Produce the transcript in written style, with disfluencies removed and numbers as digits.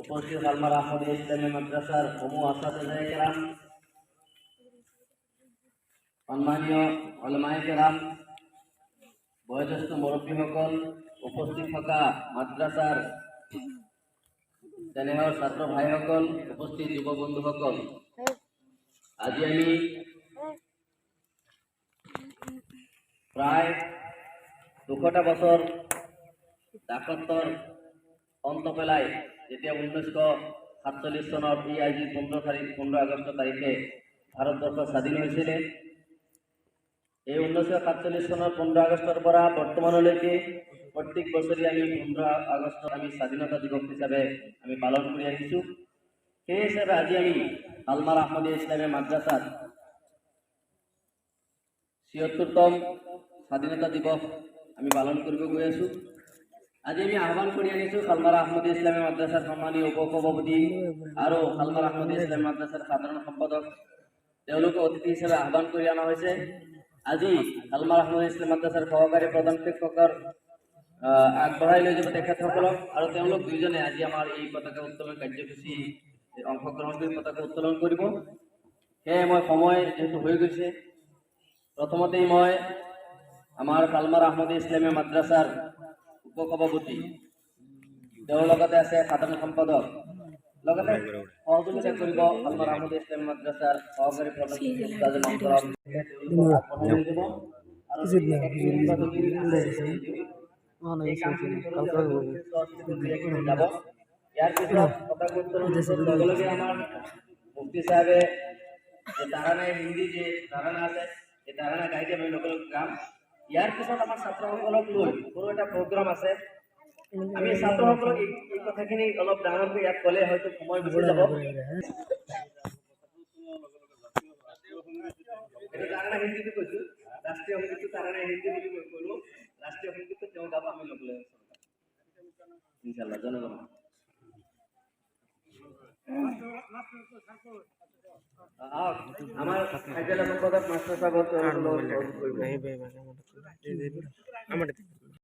উপস্থিত আলমাৰা আহমদিয়া ইসলামী মাদ্ৰাসাৰ সমূহ আসাতিজায়ে কেৰাম, সম্মানীয় উলামায়ে কেৰাম, বয়োজ্যেষ্ঠ মুৰব্বীসকল, উপস্থিত থকা মাদ্ৰাসাৰ স্নেহৰ ছাত্ৰ ভাইসকল, উপস্থিত যুৱ বন্ধুসকল, আজি আমি প্ৰায় 200টা বছৰ দাসত্বৰ অন্ত পেলাই যেতিয়া 1947 চনৰ আজি 15 আগষ্ট তাৰিখে ভাৰতবৰ্ষ স্বাধীন হৈছিল। এই 1947 চনৰ 15 আগষ্টৰ পৰা বৰ্তমানলৈকে প্ৰত্যেক বছৰে আমি 15 আগষ্ট আমি স্বাধীনতা দিৱস হিচাপে আমি পালন কৰি আহিছোঁ। সেই হিচাপে আজি আমি আলমাৰা আহমদিয়া ইছলামী মাদ্ৰাসাত 76তম স্বাধীনতা দিৱস আমি পালন কৰিব গৈ আছোঁ। আজি আমি আহ্বান কৰি আনিছোঁ আলমাৰা আহমদিয়া ইছলামী মাদ্ৰাসাৰ সম্মানীয় উপসভাপতি আৰু আলমাৰা আহমদিয়া ইছলামী মাদ্ৰাসাৰ সাধাৰণ সম্পাদক, তেওঁলোকে অতিথি হিচাপে আহ্বান কৰি অনা হৈছে। আজি আলমাৰা আহমদিয়া ইছলামী মাদ্ৰাসাৰ সহকাৰী প্ৰধান শিক্ষকৰ আগবঢ়াই লৈ যাব তেখেতসকলক, আৰু তেওঁলোক দুইজনে আজি আমাৰ এই পতাকা উত্তোলন কাৰ্যসূচী অংশগ্ৰহণ কৰি পতাকা উত্তোলন কৰিব। সেয়ে মই সময় যেহেতু হৈ গৈছে, প্ৰথমতেই মই আমাৰ আলমাৰা আহমদিয়া ইছলামী মাদ্ৰাসাৰ উপসভাপতি, তেওঁৰ লগতে আছে সাধাৰণ সম্পাদক, লগতে সহযোগিতা কৰিব আলমাৰা আহমদিয়া ইছলামী মাদ্ৰাসাৰ সহকাৰী প্ৰধান ইয়াৰ পিছত পতাকা উত্তোলন লগে আমাৰ মুফতি সাহেবে যে তাৰানাই হিন্দী যে তাৰানা আছে, এই তাৰানা গাইতে আমি লগে গাম। ইয়াৰ পিছত আমাৰ ছাত্ৰসকলক লৈ সৰু এটা প্ৰগ্ৰাম আছে। আমি ছাত্ৰসকলক এই কথাখিনি অলপ ডাঙৰকৈ ইয়াত ক'লে হয়তো সময় গুচি যাব। তাৰানা হিন্দীটো কৈছোঁ, ৰাষ্ট্ৰীয় সংগীতটো তাৰানা হিন্দী বুলি ক'লোঁ, ৰাষ্ট্ৰীয় সংগীতটো তেওঁ গাব, আমি লগ লৈ ইনশাআল্লাহ। জনগণ আমাৰ কাৰ্যালয় সম্পাদক মাস্টাৰ সাহেব